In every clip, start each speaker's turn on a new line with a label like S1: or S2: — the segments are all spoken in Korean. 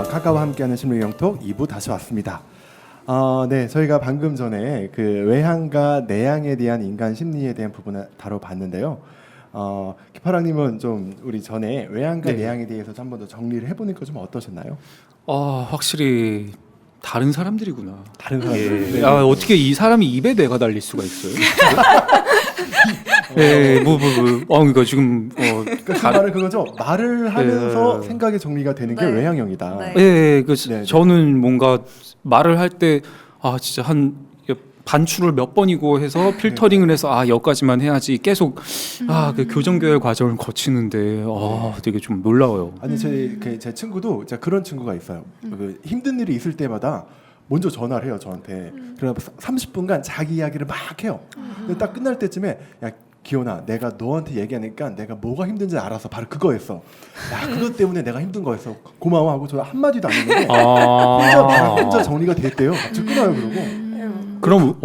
S1: 카카오와 함께하는 심리영톡 2부 다시 왔습니다. 네, 저희가 방금 전에 그 외향과 내향에 대한 인간 심리에 대한 부분을 다뤄봤는데요. 기파랑님은 좀 우리 전에 외향과
S2: 네.
S1: 내향에 대해서 좀 한 번 더 정리를 해보니까 좀 어떠셨나요?
S2: 확실히 다른 사람들이구나.
S1: 다른 사람들.
S2: 네. 어떻게 이 사람이 입에 내가 달릴 수가 있어요? 그러니까 지금
S1: 그러니까 그 말은 그거죠. 말을 하면서 생각이 정리가 되는 게
S3: 네.
S1: 외향형이다.
S3: 네.
S2: 저는 뭔가 말을 할 때 진짜 한 반출을 몇 번이고 해서 필터링을 해서 여기까지만 해야지 계속 그 교정교열 과정을 거치는데 되게 좀 놀라워요.
S1: 아니 제 친구도 진짜 그런 친구가 있어요. 그 힘든 일이 있을 때마다 먼저 전화를 해요 저한테. 그럼 30분간 자기 이야기를 막 해요. 근데 딱 끝날 때쯤에 야 기훈아, 내가 너한테 얘기하니까 내가 뭐가 힘든지 알아서 바로 그거였어. 야 그것 때문에 내가 힘든 거였어. 고마워하고 저 한마디도 안 했는데 혼자 정리가 됐대요. 갑자기 끊어요 그러고.
S2: 그럼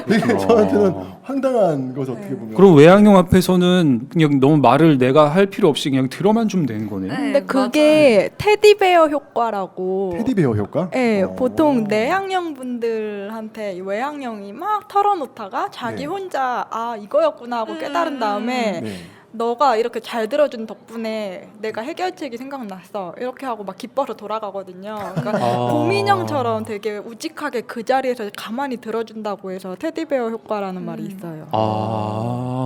S1: 되게 저한테는 황당한 거죠 어떻게 보면.
S2: 그럼 외향형 앞에서는 그냥 너무 말을 내가 할 필요 없이 그냥 들어만 주면 되는 거네요.
S3: 네.
S4: 근데 그게 테디베어 효과라고.
S1: 테디베어 효과?
S4: 네, 보통 내향형 분들한테 외향형이 막 털어놓다가 자기
S1: 네.
S4: 혼자 이거였구나 하고 깨달은 다음에
S1: 네.
S4: 너가 이렇게 잘 들어준 덕분에 내가 해결책이 생각났어 이렇게 하고 막 기뻐서 돌아가거든요. 그러니까 고민형처럼 되게 우직하게 그 자리에서 가만히 들어준다고 해서 테디베어 효과라는 말이 있어요.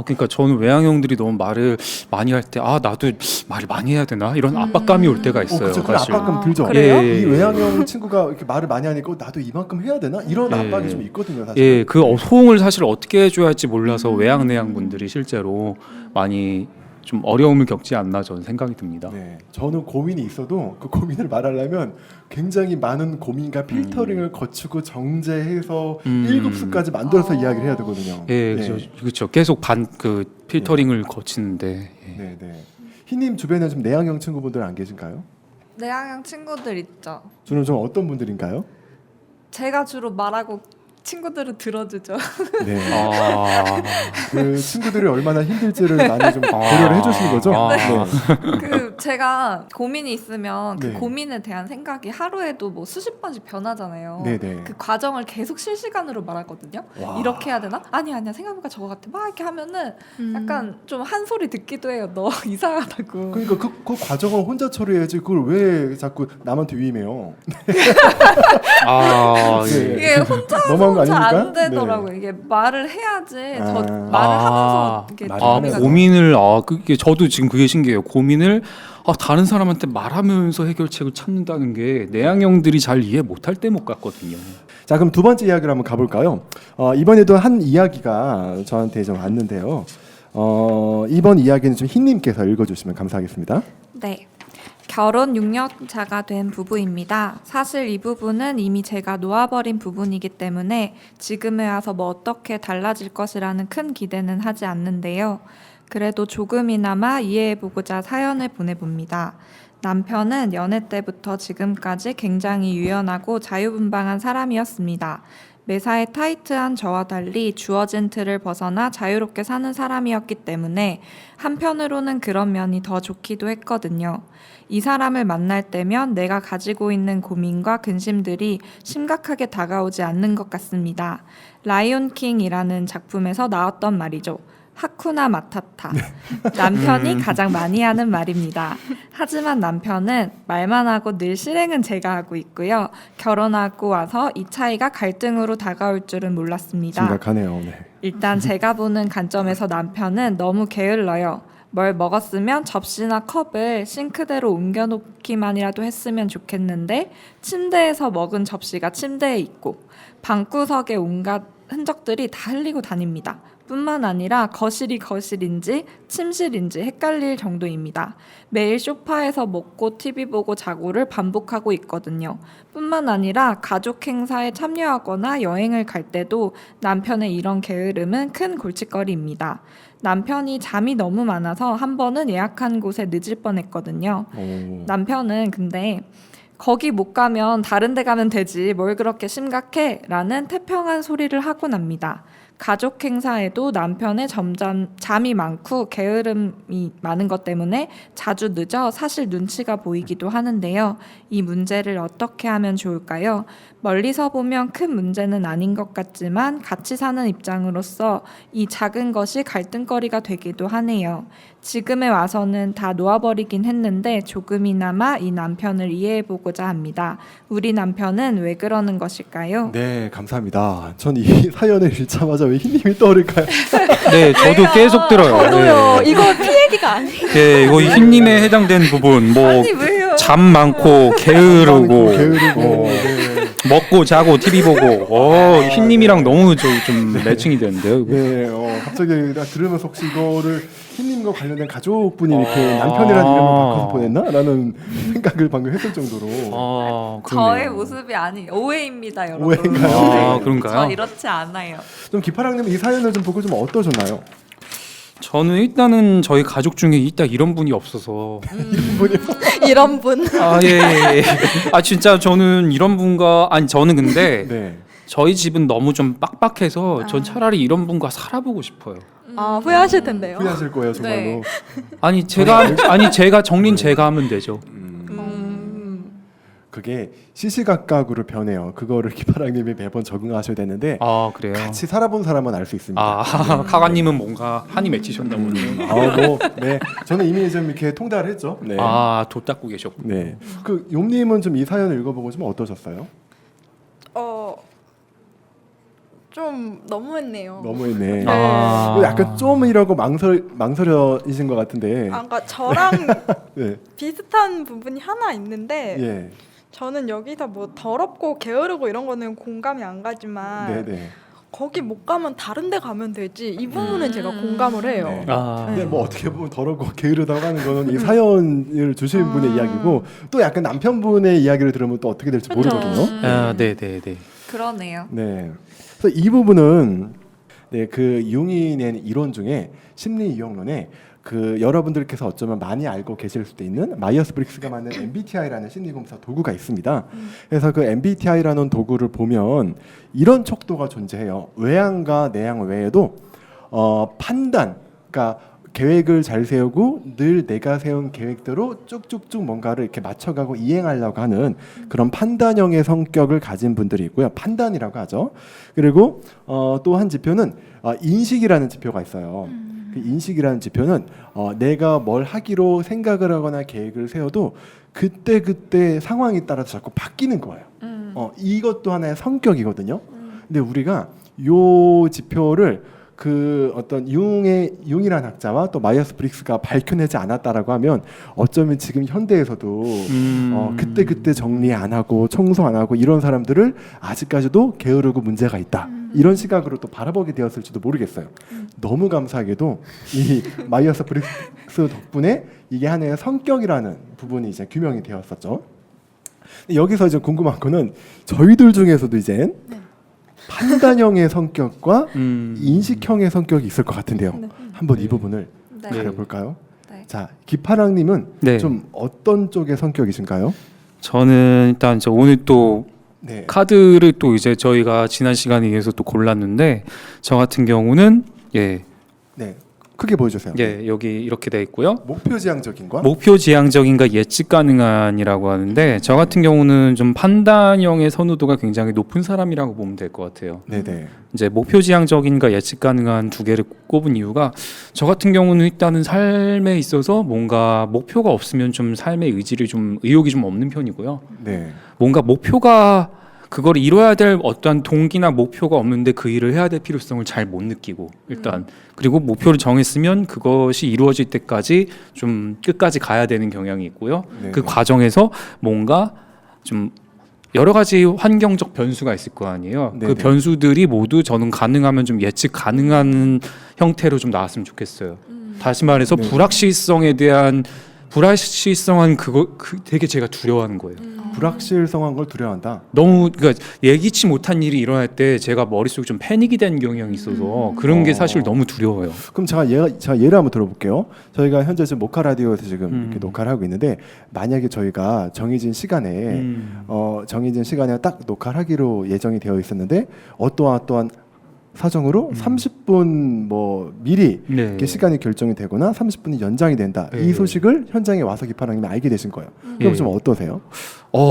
S2: 그러니까 저는 외향형들이 너무 말을 많이 할 때 나도 말을 많이 해야 되나 이런 압박감이 올 때가 있어요.
S1: 그쵸, 그런
S2: 사실.
S1: 압박감 들죠.
S4: 그래요?
S1: 이 외향형 친구가 이렇게 말을 많이 하니까 나도 이만큼 해야 되나 이런
S2: 예.
S1: 압박이 좀 있거든요. 사실.
S2: 그 호응을 사실 어떻게 해줘야 할지 몰라서 외향 내향 분들이 실제로 많이 좀 어려움을 겪지 않나 저는 생각이 듭니다.
S1: 네, 저는 고민이 있어도 그 고민을 말하려면 굉장히 많은 고민과 필터링을 거치고 정제해서 1급수까지 만들어서 이야기를 해야 되거든요.
S2: 그렇죠. 계속 필터링을 거치는데.
S1: 네. 희님 주변에 좀 내향형 친구분들 안 계신가요?
S3: 내향형 친구들 있죠.
S1: 주로 좀 어떤 분들인가요?
S3: 제가 주로 말하고 친구들은 들어주죠.
S1: 네. 그 친구들이 얼마나 힘들지를 많이 좀 고려를 해주시는 거죠?
S3: 그 제가 고민이 있으면 그
S1: 네.
S3: 고민에 대한 생각이 하루에도 뭐 수십 번씩 변하잖아요.
S1: 네네.
S3: 그 과정을 계속 실시간으로 말하거든요.
S1: 와.
S3: 이렇게 해야 되나? 아니야 생각보다 저거 같아. 막 이렇게 하면은 약간 좀 한 소리 듣기도 해요. 너 이상하다고.
S1: 그러니까 그 과정을 혼자 처리해야지 그걸 왜 자꾸 남한테 위임해요? 네.
S3: 이게 혼자서 잘 안 되더라고요. 이게 말을 해야지. 저 말을 하면서 이게 정리가
S2: 고민을 그게 저도 지금 그게 신기해요. 고민을 다른 사람한테 말하면서 해결책을 찾는다는 게 내향형들이 잘 이해 못할 때 못 같거든요.
S1: 자, 그럼 두 번째 이야기를 한번 가볼까요? 이번에도 한 이야기가 저한테 좀 왔는데요. 이번 이야기는 좀 흰님께서 읽어주시면 감사하겠습니다.
S3: 네. 결혼 6년차가 된 부부입니다. 사실 이 부분은 이미 제가 놓아버린 부분이기 때문에 지금에 와서 뭐 어떻게 달라질 것이라는 큰 기대는 하지 않는데요. 그래도 조금이나마 이해해보고자 사연을 보내봅니다. 남편은 연애 때부터 지금까지 굉장히 유연하고 자유분방한 사람이었습니다. 매사에 타이트한 저와 달리 주어진 틀을 벗어나 자유롭게 사는 사람이었기 때문에 한편으로는 그런 면이 더 좋기도 했거든요. 이 사람을 만날 때면 내가 가지고 있는 고민과 근심들이 심각하게 다가오지 않는 것 같습니다. 라이온 킹이라는 작품에서 나왔던 말이죠. 하쿠나 마타타. 남편이 가장 많이 하는 말입니다. 하지만 남편은 말만 하고 늘 실행은 제가 하고 있고요. 결혼하고 와서 이 차이가 갈등으로 다가올 줄은 몰랐습니다.
S1: 심각하네요. 네.
S3: 일단 제가 보는 관점에서 남편은 너무 게을러요. 뭘 먹었으면 접시나 컵을 싱크대로 옮겨놓기만이라도 했으면 좋겠는데 침대에서 먹은 접시가 침대에 있고 방구석에 온갖 흔적들이 다 흘리고 다닙니다. 뿐만 아니라 거실이 거실인지 침실인지 헷갈릴 정도입니다. 매일 소파에서 먹고 TV 보고 자고를 반복하고 있거든요. 뿐만 아니라 가족 행사에 참여하거나 여행을 갈 때도 남편의 이런 게으름은 큰 골칫거리입니다. 남편이 잠이 너무 많아서 한 번은 예약한 곳에 늦을 뻔했거든요. 남편은 근데 거기 못 가면 다른 데 가면 되지 뭘 그렇게 심각해? 라는 태평한 소리를 하고 납니다. 가족 행사에도 남편의 점점 잠이 많고 게으름이 많은 것 때문에 자주 늦어 사실 눈치가 보이기도 하는데요. 이 문제를 어떻게 하면 좋을까요? 멀리서 보면 큰 문제는 아닌 것 같지만 같이 사는 입장으로서 이 작은 것이 갈등거리가 되기도 하네요. 지금에 와서는 다 놓아버리긴 했는데 조금이나마 이 남편을 이해해보고자 합니다. 우리 남편은 왜 그러는 것일까요?
S1: 네, 감사합니다. 전 이 사연을 읽자마자 왜 흰님이 떠오를까요?
S2: 네, 저도 계속 들어요.
S4: 저도요.
S2: 네.
S4: 이거 피해기가 아니에요.
S2: 네, 이거 흰님에 해당되는 부분 뭐
S3: 아니 왜요?
S2: 잠 많고 게으르고
S1: 게으르고.
S2: 어,
S1: 네.
S2: 먹고 자고 TV 보고 흰님이랑 너무 좀 매칭이 되는데요. 이거.
S1: 네, 갑자기 나 들으면서 혹시 이거를 흰님과 관련된 가족분이 이렇게 남편이라는 이름을 바꿔서 보냈나?라는 생각을 방금 했을 정도로.
S2: 아,
S3: 저의
S2: 그러네요.
S3: 모습이 아니 오해입니다, 여러분.
S1: 오해인가요?
S2: 아, 그런가요?
S3: 저 이렇지 않아요.
S1: 좀 기파랑님 이 사연을 좀 보고 좀 어떠셨나요?
S2: 저는 일단은 저희 가족 중에 이런 분이 없어서
S4: 이런 분.
S2: 아 진짜 저는 이런 분과 아니 저는 근데
S1: 네.
S2: 저희 집은 너무 좀 빡빡해서 전 차라리 이런 분과 살아보고 싶어요.
S4: 아, 후회하실 텐데요.
S1: 후회하실 거예요, 정말로.
S3: 네.
S2: 아니 제가 정리는 제가 하면 되죠.
S1: 그게 시시각각으로 변해요. 그거를 기파랑님이 매번 적응하셔야 되는데
S2: 아 그래요.
S1: 같이 살아본 사람은 알 수 있습니다.
S2: 아 카가님은 뭔가 한이 맺히셨나 보네요.
S1: 네. 저는 이미 좀 이렇게 통달을 했죠. 네.
S2: 도 닦고 계셨고.
S1: 네. 그 용님은 좀 이 사연을 읽어보고 좀 어떠셨어요?
S4: 좀 너무했네요.
S1: 너무했네.
S2: 아.
S1: 약간 좀이라고 망설여지신 것 같은데.
S4: 그러니까 저랑
S1: 네.
S4: 비슷한 부분이 하나 있는데
S1: 예.
S4: 저는 여기서 뭐 더럽고 게으르고 이런 거는 공감이 안 가지만
S1: 네네.
S4: 거기 못 가면 다른 데 가면 되지. 이 부분은 제가 공감을 해요.
S1: 네.
S2: 아.
S1: 근데 뭐 어떻게 보면 더럽고 게으르다고 하는 거는 이 사연을 주신 분의 이야기고 또 약간 남편분의 이야기를 들으면 또 어떻게 될지
S4: 그쵸.
S1: 모르거든요.
S2: 아 네네네.
S3: 그러네요.
S1: 네. 그래서 이 부분은 그 융이 낸 이론 중에 심리 이용론에 그 여러분들께서 어쩌면 많이 알고 계실 수도 있는 마이어스 브릭스가 만든 MBTI라는 심리 검사 도구가 있습니다. 그래서 그 MBTI라는 도구를 보면 이런 척도가 존재해요. 외향과 내향 외에도 판단, 그러니까 계획을 잘 세우고 늘 내가 세운 계획대로 쭉쭉쭉 뭔가를 이렇게 맞춰가고 이행하려고 하는 그런 판단형의 성격을 가진 분들이 있고요. 판단이라고 하죠. 그리고 또 한 지표는 인식이라는 지표가 있어요. 그 인식이라는 지표는 내가 뭘 하기로 생각을 하거나 계획을 세워도 그때 상황에 따라서 자꾸 바뀌는 거예요. 이것도 하나의 성격이거든요. 근데 우리가 요 지표를 그 어떤 융이라는 학자와 또 마이어스 브릭스가 밝혀내지 않았다라고 하면 어쩌면 지금 현대에서도 그때 정리 안 하고 청소 안 하고 이런 사람들을 아직까지도 게으르고 문제가 있다 이런 시각으로 또 바라보게 되었을지도 모르겠어요. 너무 감사하게도 이 마이어스 브릭스 덕분에 이게 하나의 성격이라는 부분이 이제 규명이 되었었죠. 여기서 이제 궁금한 거는 저희들 중에서도 이제 판단형의 성격과 인식형의 성격이 있을 것 같은데요.
S4: 네.
S1: 한번 이 부분을
S3: 네.
S1: 가려볼까요?
S3: 네.
S1: 자, 기파랑님은
S2: 네.
S1: 좀 어떤 쪽의 성격이신가요?
S2: 저는 일단 오늘 또
S1: 네.
S2: 카드를 또 이제 저희가 지난 시간에 의해서 또 골랐는데 저 같은 경우는
S1: 네. 크게 보여주세요.
S2: 여기 이렇게 돼 있고요.
S1: 목표 지향적인과
S2: 목표 지향적인가 예측 가능한이라고 하는데 저 같은 경우는 좀 판단형의 선호도가 굉장히 높은 사람이라고 보면 될 것 같아요.
S1: 네네.
S2: 이제 목표 지향적인가 예측 가능한 두 개를 꼽은 이유가 저 같은 경우는 일단은 삶에 있어서 뭔가 목표가 없으면 좀 삶의 의욕이 좀 없는 편이고요.
S1: 네.
S2: 뭔가 목표가 그걸 이뤄야 될 어떠한 동기나 목표가 없는데 그 일을 해야 될 필요성을 잘 못 느끼고 일단 그리고 목표를 정했으면 그것이 이루어질 때까지 좀 끝까지 가야 되는 경향이 있고요.
S1: 네네.
S2: 그 과정에서 뭔가 좀 여러 가지 환경적 변수가 있을 거 아니에요.
S1: 네네.
S2: 그 변수들이 모두 저는 가능하면 좀 예측 가능한 형태로 좀 나왔으면 좋겠어요. 다시 말해서
S1: 네.
S2: 불확실성한 그거 되게 제가 두려워하는 거예요.
S1: 불확실성한 걸 두려워한다.
S2: 너무 그러니까 예기치 못한 일이 일어날 때 제가 머릿속에 좀 패닉이 되는 경향이 있어서 그런 게 사실 너무 두려워요.
S1: 그럼 제가 예를 한번 들어볼게요. 저희가 현재 지금 모카 라디오에서 지금 이렇게 녹화를 하고 있는데 만약에 저희가 정해진 시간에 딱 녹화를 하기로 예정이 되어 있었는데 어떠한 사정으로 30분 뭐 미리
S2: 네.
S1: 이렇게 시간이 결정이 되거나 30분이 연장이 된다.
S2: 네.
S1: 이 소식을 현장에 와서 기파랑님이 알게 되신 거예요. 그럼
S2: 예.
S1: 좀 어떠세요?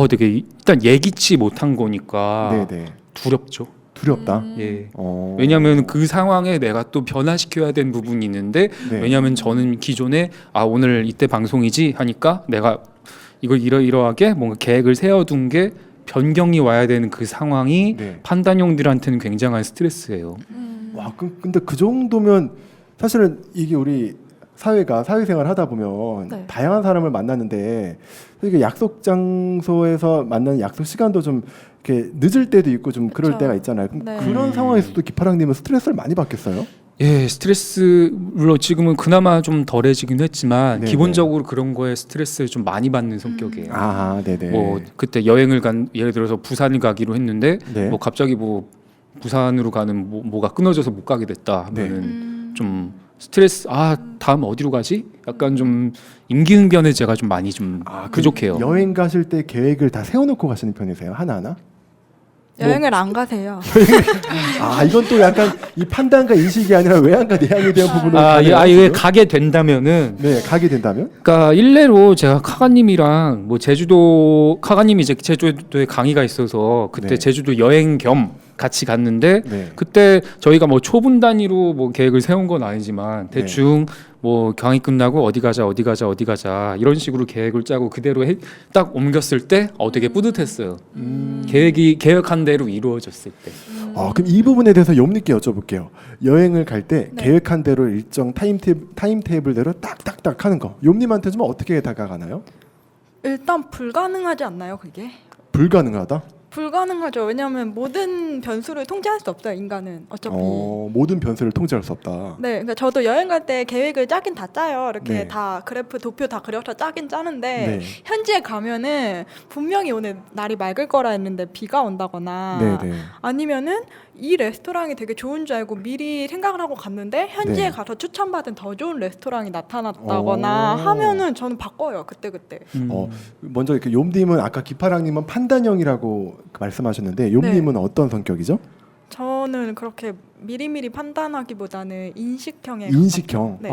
S2: 되게 일단 예기치 못한 거니까
S1: 네네.
S2: 두렵죠.
S1: 두렵다.
S2: 예.
S1: 왜냐하면
S2: 왜냐하면 그 상황에 내가 또 변화시켜야 되는 부분이 있는데
S1: 네.
S2: 왜냐하면 저는 기존에 오늘 이때 방송이지 하니까 내가 이걸 이러이러하게 뭔가 계획을 세워둔 게 변경이 와야 되는 그 상황이
S1: 네.
S2: 판단형들한테는 굉장한 스트레스예요.
S1: 와, 근데 그 정도면 사실은 이게 우리 사회생활 하다 보면
S3: 네.
S1: 다양한 사람을 만났는데 이게 약속 장소에서 만나는 약속 시간도 좀 이렇게 늦을 때도 있고 좀 그럴
S3: 그쵸.
S1: 때가 있잖아요. 그럼
S3: 네.
S1: 그런 상황에서도 기파랑님은 스트레스를 많이 받겠어요?
S2: 예, 스트레스 물론 지금은 그나마 좀 덜해지긴 했지만
S1: 네네.
S2: 기본적으로 그런 거에 스트레스를 좀 많이 받는 성격이에요.
S1: 아, 네네.
S2: 뭐 그때 여행을 예를 들어서 부산을 가기로 했는데
S1: 네.
S2: 뭐 갑자기 뭐 부산으로 가는 뭐가 끊어져서 못 가게 됐다
S1: 네.
S2: 하면은 좀 스트레스 다음 어디로 가지? 약간 좀 임기응변에 제가 좀 많이 좀 부족해요.
S1: 여행 가실 때 계획을 다 세워놓고 가시는 편이세요? 하나하나?
S4: 여행을 안 가세요.
S1: 이건 또 약간 이 판단과 인식이 아니라 외향과 내향에 대한 부분으로 가네요,
S2: 이게
S1: 지금?
S2: 가게 된다면은
S1: 네, 가게 된다면?
S2: 그러니까 일례로 제가 카가님이랑 뭐 카가님이 이제 제주도에 강의가 있어서 그때
S1: 네.
S2: 제주도 여행 겸 같이 갔는데
S1: 네.
S2: 그때 저희가 뭐 초분 단위로 뭐 계획을 세운 건 아니지만 대충 뭐 강의 끝나고 어디 가자 이런 식으로 계획을 짜고 그대로 딱 옮겼을 때 되게 뿌듯했어요. 계획한 대로 이루어졌을 때.
S1: 그럼 이 부분에 대해서 욤님께 여쭤볼게요. 여행을 갈 때
S3: 네.
S1: 계획한 대로 일정 타임테이블대로 딱딱딱 하는 거. 욤님한테 좀 어떻게 다가가나요?
S4: 일단 불가능하지 않나요, 그게?
S1: 불가능하다?
S4: 불가능하죠. 왜냐하면 모든 변수를 통제할 수 없어요, 인간은. 어차피.
S1: 모든 변수를 통제할 수 없다.
S4: 네, 그러니까 저도 여행 갈 때 계획을 짜긴 다 짜요. 이렇게
S1: 네.
S4: 다 그래프, 도표 다 그려서 짜긴 짜는데
S1: 네.
S4: 현지에 가면은 분명히 오늘 날이 맑을 거라 했는데 비가 온다거나
S1: 네네.
S4: 아니면은 이 레스토랑이 되게 좋은 줄 알고 미리 생각을 하고 갔는데 현지에
S1: 네.
S4: 가서 추천받은 더 좋은 레스토랑이 나타났다거나
S1: 오.
S4: 하면은 저는 바꿔요, 그때.
S1: 먼저 이렇게 욤님은 아까 기파랑님은 판단형이라고 말씀하셨는데 욤님은
S4: 네.
S1: 어떤 성격이죠?
S4: 저는 그렇게 미리미리 판단하기보다는 인식형에
S1: 인식형.
S4: 네,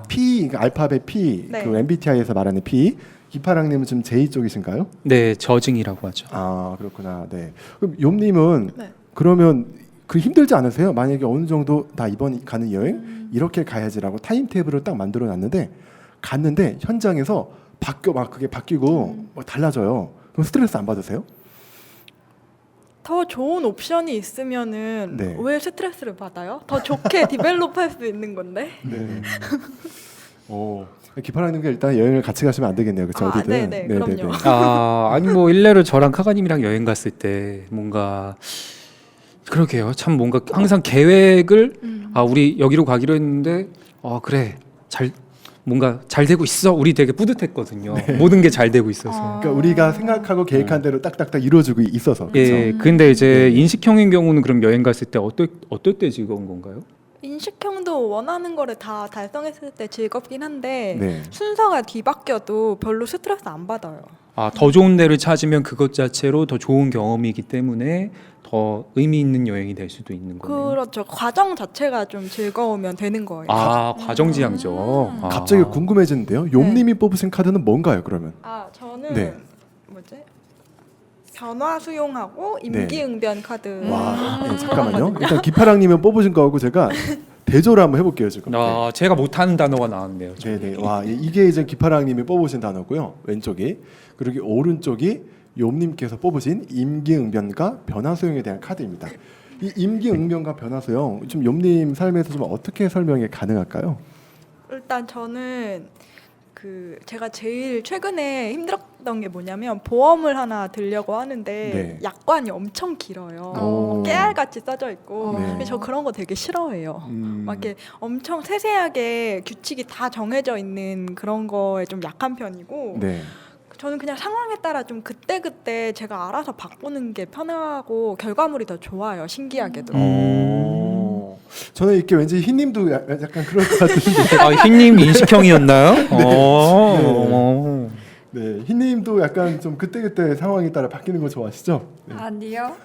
S1: P, 그러니까 알파벳 P,
S4: 네.
S1: 그 MBTI에서 말하는 P. 기파랑님은 좀 J 쪽이신가요?
S2: 네, 저징이라고 하죠.
S1: 그렇구나. 네. 그럼 욤님은
S4: 네.
S1: 그러면 그 힘들지 않으세요? 만약에 어느 정도 나 이번 가는 여행 이렇게 가야지라고 타임테이블을 딱 만들어 놨는데 갔는데 현장에서 그게 바뀌고 막 달라져요. 그럼 스트레스 안 받으세요?
S4: 더 좋은 옵션이 있으면은
S1: 네.
S4: 왜 스트레스를 받아요? 더 좋게 디벨롭할 수 있는 건데.
S1: 네. 기파랑님과 일단 여행을 같이 가시면 안 되겠네요. 그렇죠? 어디든.
S4: 네네, 그럼요.
S2: 아니 뭐 일례로 저랑 카가님이랑 여행 갔을 때 뭔가 그러게요. 참 뭔가 항상 계획을 우리 여기로 가기로 했는데 그래 뭔가 잘 되고 있어. 우리 되게 뿌듯했거든요. 모든 게 잘 되고 있어서.
S1: 그러니까 우리가 생각하고 계획한 대로 딱딱딱 이루어지고 있어서. 그렇죠?
S2: 예. 근데 이제 인식형인 경우는 그럼 여행 갔을 때 어떨 때 즐거운 건가요?
S4: 인식형도 원하는 거를 다 달성했을 때 즐겁긴 한데
S1: 네.
S4: 순서가 뒤바뀌어도 별로 스트레스 안 받아요.
S2: 더 좋은 데를 찾으면 그것 자체로 더 좋은 경험이기 때문에 더 의미 있는 여행이 될 수도 있는 거네요.
S4: 그렇죠. 과정 자체가 좀 즐거우면 되는 거예요.
S2: 과정지향적.
S1: 갑자기 궁금해지는데요. 욤님이 뽑으신 카드는 뭔가요, 그러면?
S4: 저는
S1: 네.
S4: 뭐지? 변화 수용하고 임기응변 카드.
S1: 잠깐만요. 일단 기파랑님은 뽑으신 거하고 제가 대조를 한번 해볼게요, 지금.
S2: 제가 못하는 단어가 나왔네요.
S1: 네네. 이게 이제 기파랑님이 뽑으신 단어고요. 왼쪽이. 그리고 오른쪽이 욤님께서 뽑으신 임기응변과 변화수용에 대한 카드입니다. 이 임기응변과 변화수용 좀 욤님 삶에서 좀 어떻게 설명이 가능할까요?
S4: 일단 저는 제가 제일 최근에 힘들었던 게 뭐냐면 보험을 하나 들려고 하는데
S1: 네.
S4: 약관이 엄청 길어요.
S1: 오.
S4: 깨알같이 써져 있고
S1: 네.
S4: 근데 저 그런 거 되게 싫어해요. 막
S1: 음,
S4: 이렇게 엄청 세세하게 규칙이 다 정해져 있는 그런 거에 좀 약한 편이고
S1: 네.
S4: 저는 그냥 상황에 따라 좀 그때그때 제가 알아서 바꾸는 게 편하고 결과물이 더 좋아요. 신기하게도.
S1: 저는 이렇게 왠지 흰님도 약간 그럴 것 같은데.
S2: 흰님 인식형이었나요?
S1: 네, 희님도 약간 좀 그때그때 상황에 따라 바뀌는 거 좋아하시죠? 네.
S3: 아니요.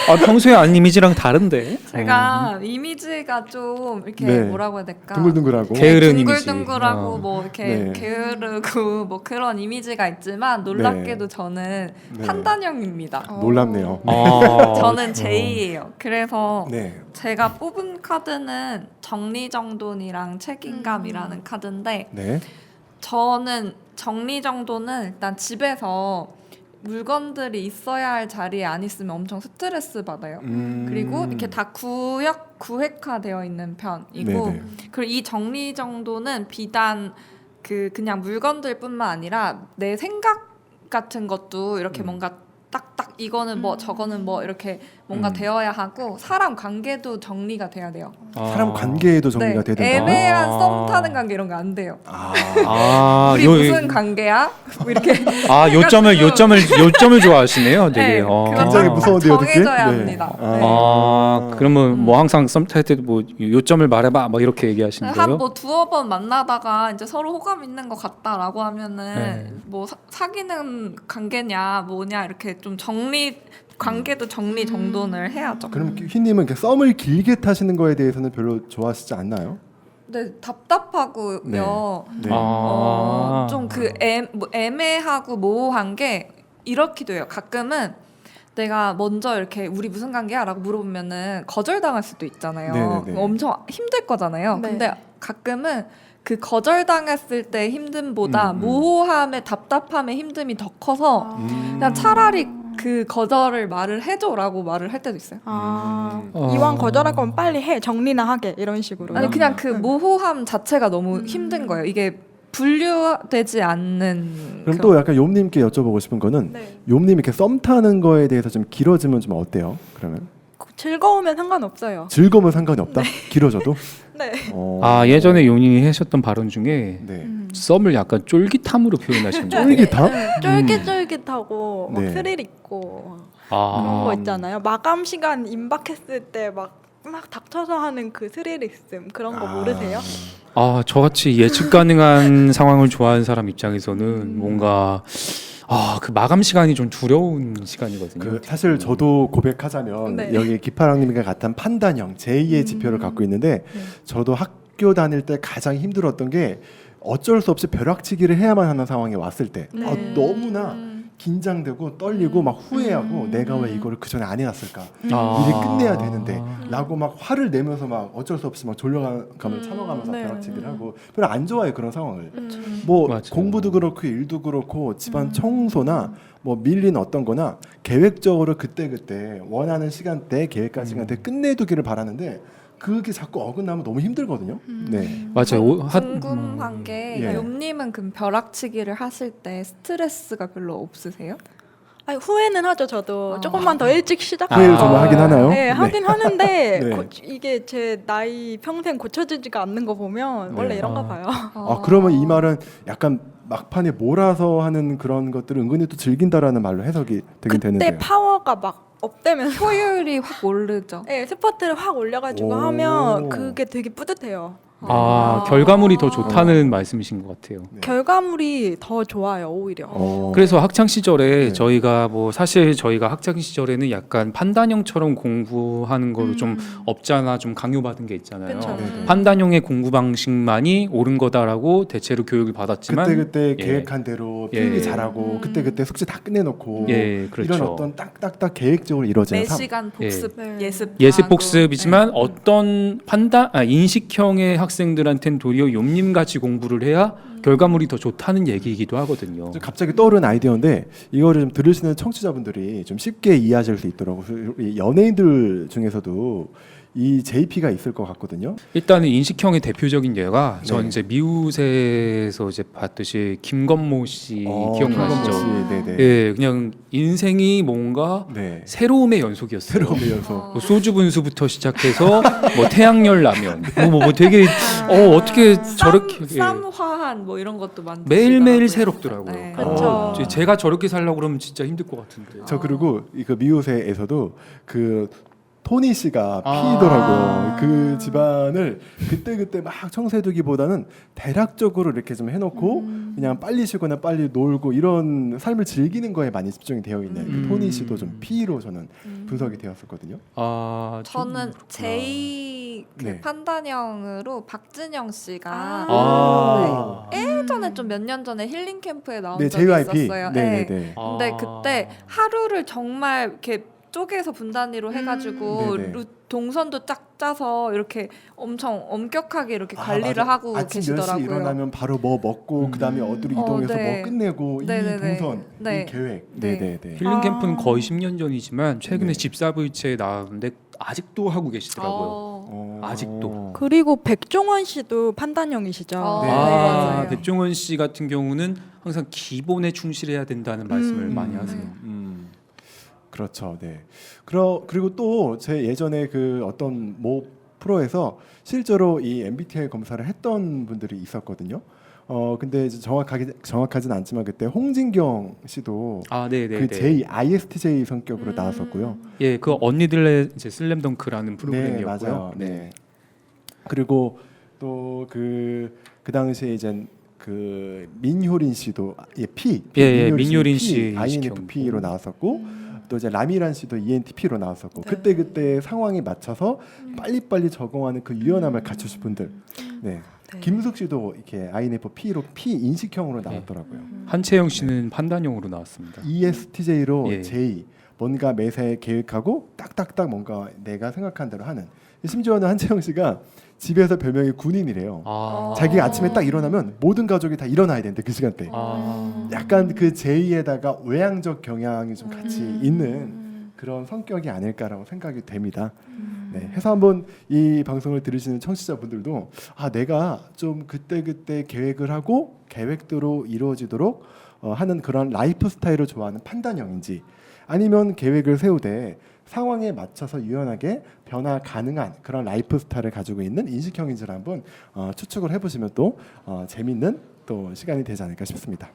S2: 아, 평소에 아는 이미지랑 다른데.
S3: 제가 이미지가 좀 이렇게
S1: 네.
S3: 뭐라고 해야 될까?
S1: 둥글둥글하고.
S2: 게으른 이미지.
S3: 둥글둥글하고
S2: 어.
S3: 뭐 이렇게
S1: 네.
S3: 게으르고 뭐 그런 이미지가 있지만 놀랍게도 저는
S1: 네.
S3: 판단형입니다.
S1: 놀랍네요.
S2: 아,
S3: 저는 J예요. 그래서
S1: 네.
S3: 제가 뽑은 카드는 정리정돈이랑 책임감이라는 카드인데
S1: 네.
S3: 저는 정리정돈은 일단 집에서 물건들이 있어야 할 자리에 안 있으면 엄청 스트레스 받아요. 그리고 이렇게 다 구획화되어 있는 편이고
S1: 네네.
S3: 그리고 이 정리정돈은 비단 그냥 물건들뿐만 아니라 내 생각 같은 것도 이렇게 뭔가 딱딱 이거는 뭐 저거는 뭐 이렇게 뭔가 되어야 하고 사람 관계도 정리가 돼야 돼요.
S1: 사람 관계에도 정리가
S3: 네,
S1: 되든가.
S3: 애매한 썸 타는 관계 이런 거 안 돼요. 우리
S2: 요-
S3: 무슨 관계야? 뭐 이렇게
S2: 아, 요점을 좋아하시네요. 되게.
S3: 네,
S2: 어.
S3: 그런
S1: 굉장히
S3: 거
S1: 무서운데요, 듣기?
S3: 정해져야
S1: 네.
S3: 합니다.
S1: 아.
S3: 네.
S2: 아, 그러면 뭐 항상 썸 탈 때도 뭐 요점을 말해봐, 뭐 이렇게 얘기하시는 거예요?
S3: 한 뭐 두어 번 만나다가 이제 서로 호감 있는 것 같다라고 하면은
S2: 네.
S3: 뭐 사귀는 관계냐 뭐냐 이렇게 좀 관계도 정리 정돈을 해야죠.
S1: 그럼 희님은 이렇게 썸을 길게 타시는 거에 대해서는 별로 좋아하시지 않나요?
S3: 근데 답답하고요.
S1: 네. 네.
S3: 좀 애매하고 모호한 게 이렇기도 해요. 가끔은 내가 먼저 이렇게 우리 무슨 관계야라고 물어보면은 거절당할 수도 있잖아요.
S1: 네네네.
S3: 엄청 힘들 거잖아요.
S4: 네.
S3: 근데 가끔은 그 거절당했을 때 힘듦보다
S1: 음.
S3: 모호함의 답답함의 힘듦이 더 커서 그냥 차라리 그 거절을 말을 해줘라고 말을 할 때도 있어요.
S4: 이왕 거절할 거면 빨리 해 정리나 하게 이런 식으로.
S3: 아니 그냥 그 모호함 자체가 너무 힘든 거예요. 이게 분류되지 않는
S1: 그럼 또 약간 욤님께 여쭤보고 싶은 거는
S4: 네.
S1: 욤님 이렇게 썸 타는 거에 대해서 좀 길어지면 좀 어때요? 그러면
S4: 즐거우면 상관없어요.
S1: 즐거우면 상관이 없다? 길어져도?
S4: 네.
S2: 아, 예전에 용인이 하셨던 발언 중에
S1: 네.
S2: 썸을 약간 쫄깃함으로 표현하셨는데.
S1: 쫄깃함?
S4: 쫄깃쫄깃하고 막
S1: 네.
S4: 스릴 있고
S2: 아,
S4: 그런 거 있잖아요. 마감 시간 임박했을 때 막 닥쳐서 하는 그 스릴 있음 그런 거 모르세요?
S2: 아, 저같이 예측 가능한 상황을 좋아하는 사람 입장에서는 뭔가 그 마감 시간이 좀 두려운 시간이거든요.
S1: 그 사실 저도 고백하자면
S4: 네.
S1: 여기 기파랑님과 같은 판단형 제2의 지표를 갖고 있는데 저도 학교 다닐 때 가장 힘들었던 게 어쩔 수 없이 벼락치기를 해야만 하는 상황에 왔을 때 너무나 긴장되고 떨리고 막 후회하고 내가 왜 이거를 그 전에 안 해놨을까 일을 끝내야 되는데 라고 막 화를 내면서 막 어쩔 수 없이 막 졸려가면 참아가면서
S4: 네.
S1: 벼락치기를 하고 별로 안 좋아해요 그런 상황을 뭐
S2: 맞아요.
S1: 공부도 그렇고 일도 그렇고 집안 청소나 뭐 밀린 어떤 거나 계획적으로 그때그때 원하는 시간대 계획한 시간대 끝내두기를 바라는데 그게 자꾸 어긋나면 너무 힘들거든요. 네.
S2: 맞아요.
S3: 궁금한 게
S1: 예.
S3: 욤님은 그럼 벼락치기를 하실 때 스트레스가 별로 없으세요?
S4: 아니, 후회는 하죠. 저도 조금만 더 일찍 시작하고
S1: 후회를 좀 하긴 하나요?
S4: 네, 하긴 하는데
S1: 네.
S4: 이게 제 나이 평생 고쳐지지가 않는 거 보면 원래
S1: 네.
S4: 이런가 봐요.
S1: 그러면 이 말은 약간 막판에 몰아서 하는 그런 것들을 은근히 또 즐긴다라는 말로 해석이 되긴
S4: 그때
S1: 되는데요.
S4: 파워가 막 업되면서
S3: 효율이 확 오르죠.
S4: 네, 스포트를 확 올려가지고
S1: 오.
S4: 하면 그게 되게 뿌듯해요.
S2: 결과물이 더 좋다는 말씀이신 것 같아요.
S1: 네.
S4: 결과물이 더 좋아요, 오히려.
S2: 그래서 학창 시절에
S1: 네.
S2: 저희가 뭐 사실 저희가 학창 시절에는 약간 판단형처럼 공부하는 거를 좀 없잖아 좀 강요받은 게 있잖아요.
S4: 그쵸.
S1: 네네.
S2: 판단형의 공부 방식만이 옳은 거다라고 대체로 교육을 받았지만
S1: 그때
S2: 예.
S1: 계획한 대로
S2: 예.
S1: 필기 잘하고 그때 숙제 다 끝내놓고
S2: 예, 그렇죠.
S1: 이런 어떤 딱딱딱 계획적으로 이루어지는
S3: 매 시간 복습
S4: 네.
S3: 예습
S2: 예습
S3: 하고.
S2: 복습이지만
S3: 네.
S2: 어떤 인식형의 학생들한테는 도리어 욤님 같이 공부를 해야 결과물이 더 좋다는 얘기이기도 하거든요.
S1: 갑자기 떠오른 아이디어인데 이거를 좀 들으시는 청취자분들이 좀 쉽게 이해하실 수 있도록 이 연예인들 중에서도 이 JP가 있을 것 같거든요.
S2: 일단은 인식형의 대표적인 예가 전
S1: 네.
S2: 이제 미우새에서 이제 봤듯이 김건모 씨 기억나시죠?
S1: 김건모 씨, 네네.
S2: 예, 그냥 인생이 뭔가
S1: 네.
S2: 새로움의 연속이었어요.
S1: 새로운 연속.
S2: 뭐 소주 분수부터 시작해서 뭐 태양열 라면, 뭐 되게 어떻게 저렇게 예.
S3: 쌈화한 뭐 이런 것도 만드
S2: 매일매일 새롭더라고요.
S3: 네.
S4: 그쵸.
S2: 제가 저렇게 살려고 그러면 진짜 힘들 것 같은데.
S1: 저 그리고 그 미우새에서도 그 토니 씨가
S2: 아.
S1: P더라고요. 그 집안을 그때 막 청소해두기보다는 대략적으로 이렇게 좀 해놓고 그냥 빨리 쉬거나 빨리 놀고 이런 삶을 즐기는 거에 많이 집중이 되어 있는 그 토니 씨도 좀 P로 저는 분석이 되었었거든요.
S3: 저는 제이 그
S1: 네.
S3: 판단형으로 박진영 씨가 예전에 좀 몇 년 전에 힐링 캠프에 나온
S1: 네,
S3: 적이
S1: JYP.
S3: 있었어요.
S1: 네네네.
S3: 근데 그때 하루를 정말 이렇게 쪼개서 분단위로 해가지고
S1: 네네.
S3: 동선도 짝 짜서 이렇게 엄청 엄격하게 이렇게 관리를
S1: 맞아.
S3: 하고
S1: 아침
S3: 계시더라고요.
S1: 10시 일어나면 바로 뭐 먹고 그다음에 어디로 이동해서
S3: 네.
S1: 뭐 끝내고
S3: 네네네.
S1: 이 동선,
S3: 네.
S1: 이 계획.
S3: 네.
S1: 네네네.
S2: 힐링 캠프는 거의 10년 전이지만 최근에
S1: 네.
S2: 집사부일체에 나왔는데 아직도 하고 계시더라고요. 아직도.
S4: 그리고 백종원 씨도 판단형이시죠.
S3: 네,
S2: 아,
S3: 맞아요.
S2: 백종원 씨 같은 경우는 항상 기본에 충실해야 된다는 말씀을 많이 하세요.
S1: 그렇죠. 네. 그리고 또 제 예전에 그 어떤 모 프로에서 실제로 이 MBTI 검사를 했던 분들이 있었거든요. 근데 이제 정확하진 않지만 그때 홍진경 씨도
S2: 네네.
S1: 그 J ISTJ 성격으로 나왔었고요.
S2: 예, 그 언니들의 이제 슬램덩크라는
S1: 네,
S2: 프로그램이었고요.
S1: 맞아요. 네. 그리고 또 그 당시에 이제 그 민효린 씨도 P,
S2: 민효린 씨
S1: INFP로 나왔었고 또 이제 라미란 씨도 ENTP로 나왔었고 그때 상황에 맞춰서 빨리빨리 적응하는 그 유연함을 갖추신 분들. 네. 김숙 씨도 이렇게 INFP로 P 인식형으로 나왔더라고요.
S2: 한채영 씨는 판단형으로 나왔습니다.
S1: ESTJ로
S2: 예.
S1: J 뭔가 매사에 계획하고 딱딱딱 뭔가 내가 생각한 대로 하는. 심지어는 한채영 씨가 집에서 별명이 군인이래요. 자기가 아침에 딱 일어나면 모든 가족이 다 일어나야 되는데 그 시간대. 약간 그 J에다가 외향적 경향이 좀 같이 있는 그런 성격이 아닐까라고 생각이 됩니다. 네, 해서 한번 이 방송을 들으시는 청취자분들도 내가 좀 그때 계획을 하고 계획대로 이루어지도록 하는 그런 라이프 스타일을 좋아하는 판단형인지 아니면 계획을 세우되 상황에 맞춰서 유연하게 변화 가능한 그런 라이프 스타일을 가지고 있는 인식형인지를 한번 추측을 해보시면 또 재밌는 또 시간이 되지 않을까 싶습니다.